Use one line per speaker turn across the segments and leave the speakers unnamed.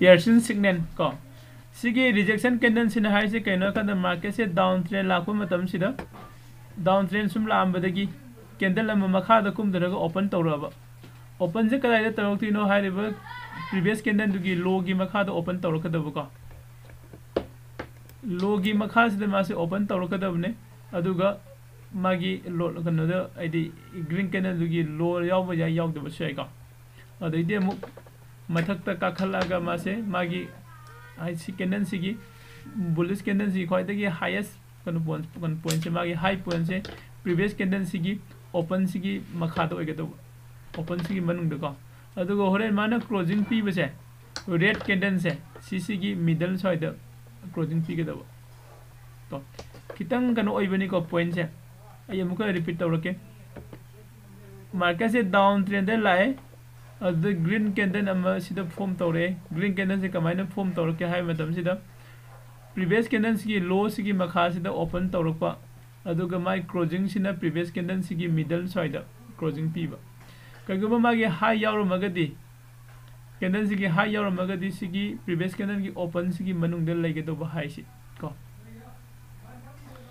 piercing signal को सिगी rejection candle सिना high से कहीं का मार्केट से डाउन ट्रेंड लाखों मतम सिदा डाउन ट्रेंड सुम लांबदगी कैंडल मखाद कुमदरगा ओपन तौरब ओपन से कदाई तौरतीनो प्रीवियस कैंडल की लो की मखाद ओपन तौरकदबको लो की मखा से मासे ओपन तौरकदबने अदुगा मागी लो कनोद आइदी ग्रीन कैंडल की लो याव या यावदब सेको अदैदि अमुक मथक्ता काखलागा मासे मागी हाई कैंडल सिगी बुलिश कैंडल सी ख्वाइदगी हाईएस्ट कनो पॉइंट से मागी हाई पॉइंट से प्रीवियस कैंडल सिगी ओपन सिगी मखाद ओइगदब ओपन सिगी मनुंगदको अदुगा होरेन माना क्लोजिंग पीबसे रेड कैंडल से सिगी मिडल साइड क्लोजिंग पीगदब तो खितंग कनो ओइबनिको पॉइंट से आई अमुक रिपीट तौरके मार्केट से डाउन ट्रेंड लाए ग्रीन कैंडल फॉर्म तौरे ग्रीन कैंडल से कमायन फॉर्म तौरके है प्रीवियस कैंडल की लो की मखा ओपन तौरप माई क्लोजिंग प्रीवियस कैंडल की मिडल साइड क्लोजिंग पीब कईगुब मागी हाई यावरमगदी कैंडल की हाई यावरमगदी प्रीवियस कैंडल की ओपन की मनुंग लेगदब हाई से को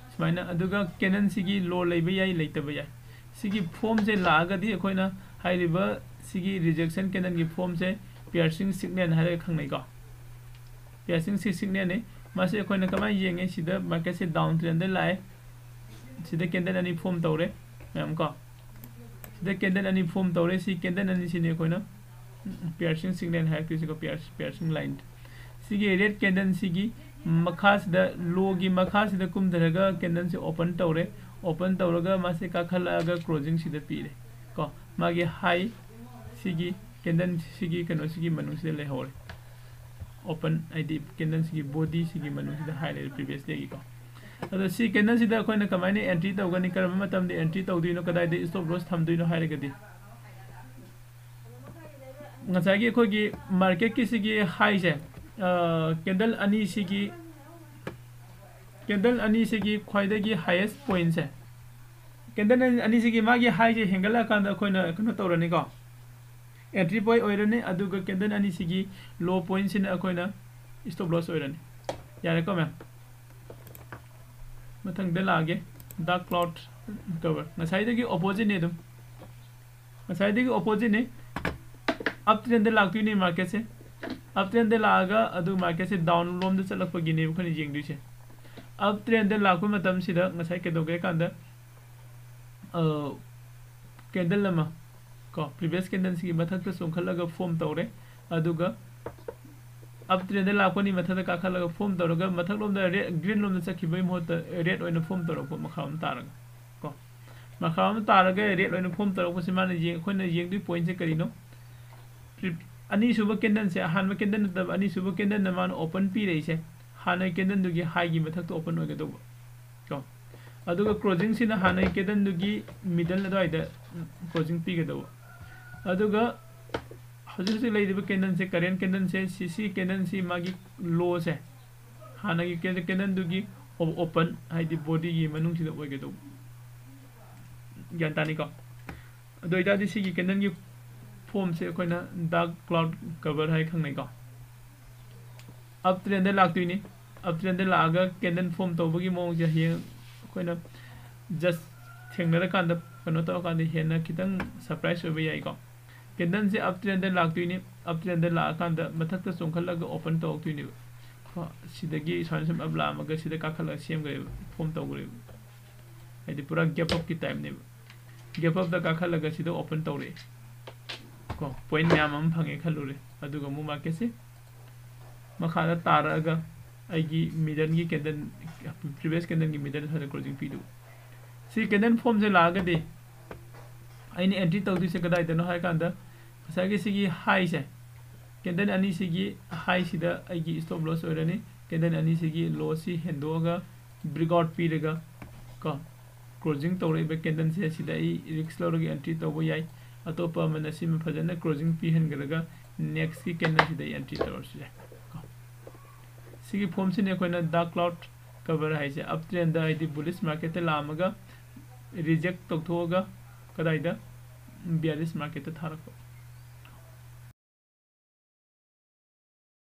सुमाइना अदुगा कैंडल की लो लेब याई लेतब याई सिगी फॉर्म से लागदी अखोइना हाइरिबा सिगी रिजेक्शन कैंडल की फॉर्म से पियर्सिंग सिग्नल है खंगनेको पियर्सिंग सिग्नल ने मासे अखोइना कमाय येंगे सिदा मार्केट से डाउन ट्रेंड लाए सिदा कैंडल अनि फॉर्म तौरे मैम को सिदा कैंडल अनि फॉर्म तौरे सी कैंडल अनि सिने अखोइना पियर्सिंग सिग्नल है किसी को पियर्सिंग लाइन सिगी रेड कैंडल सिगी मखा सिदा लो की मखा सिदा कुमदरगा कैंडल से ओपन तौरे ओपन तौरगा मासे काखलागा क्लोजिंग सिदा पीरे को मागे हाई सिगी कैंडल सिगी कनो सिगी मनु सिदा लेहोरे ओपन आईडी कैंडल सिगी बॉडी सिगी मनु सिदा हाई ले प्रीवियस डे को अदो सी कैंडल सिदा अखोइना कमाइने एंट्री तौगनी करम मतम एंट्री तौदिनो कदाइदे स्टॉप लॉस थमदिनो हाइरगदी ngसागी अखोगी मार्केट की सिगी हाई से कैंडल अनी सिगी ख्वाइदगी हाईएस्ट पॉइंट से कैंडल अनी सिगी मागी हाई से हेंगला कांदा अखोइना कनो तौरनी को एंट्री पॉइंट ओइरने अदुगा कैंडल अनी सिगी लो पॉइंट सिना अखोइना स्टॉप लॉस ओइरने यारे को मैम मथंग दे लागे डार्क क्लाउड कवर ngसाइदगी ऑपोजिट ने दम ngसाइदगी ऑपोजिट ने अप ट्रेंड लागती नहीं मार्केट से अप ट्रेंड लागा अदु मार्केट से डाउन लोम दे चलकपगी ने खनि जेंगदु से अप ट्रेंड लाको मतम सिदा ngसाइ के दोगे कांदा कैंडल लमा को प्रीवियस कैंडल की मथक तो सोंखलगा फॉर्म तौरे अदुगा अब ट्रेंड लाको नि मथक काखलगा फॉर्म तौरगा मथक लोम द ग्रीन लोम द चखिबै मोत रेड ओइन फॉर्म तौरको मखाम तारगा को मखाम तारगा रेड ओइन फॉर्म तौरको सिमान जे खोइन जेंगदु पॉइंट से करिनो अनी सुब कैंडल से हान कैंडल तब अनी सुब कैंडल नमान ओपन पी रही से हान कैंडल दुगी हाई की मथक तो ओपन होगदब को अदुगा क्लोजिंग सिना हान कैंडल दुगी मिडल अदवाइदा क्लोजिंग पीगदब अदुगा हजर से लेदिब कैंडल से करेंट कैंडल से सीसी कैंडल से मागी लो से हान की कैंडल दुगी ओपन हाइदि बॉडी की मनुंग सिदा ओगदब ज्ञान तानी को अदोइदा दिसी की कैंडल की फॉर्म से अखोइना डार्क क्लाउड कवर है खंगनै को अब ट्रेंड लागतुइनी अब ट्रेंड लागा कैंडल फॉर्म तौबगी मोंग जे हे अखोइना जस्ट थेंगनर कांदा कनो तो कांदा हेना खितंग सरप्राइज होबे याई को कैंडल से अब ट्रेंड लागतुइनी अब ट्रेंड ला कांदा मथक तो सोंखलगा ओपन तौतुइनी सिदगी सानसम अब लामगा सिदा काखला सेमगरे फॉर्म तौगरे हाइदि पूरा गैप अप की टाइम ने गैप अप द काखलगा सिदा ओपन तौरे को पॉइंट मैम हम फंगे खलुरे अदुगा मु मार्केट से मखादा तारगा आइगी मिडल की कैंडल प्रीवियस कैंडल की मिडल हर क्लोजिंग पीदु सी कैंडल फॉर्म से लागदे आइने एंट्री तौदि से कदाइ दनो हाय कांदा सागे सिगी हाई से कैंडल अनी सिगी हाई सिदा आइगी स्टॉप लॉस ओरने कैंडल अनी सिगी लो सी हेंदोगा ब्रेकआउट पीरेगा को क्लोजिंग तौरे बे कैंडल से सिदा रिस्क लौरगे एंट्री तौबो याई अतोपा मनसी में फजन क्लोजिंग पी हनगरगा नेक्स्ट की कैंडल सिदा एंट्री तौरसे सिगी फॉर्म से ने कोइना डार्क क्लाउड कवर है से अप ट्रेंड आइदि बुलिश मार्केट लामगा रिजेक्ट तौथोगा कदाइदा बियरिश मार्केट थारको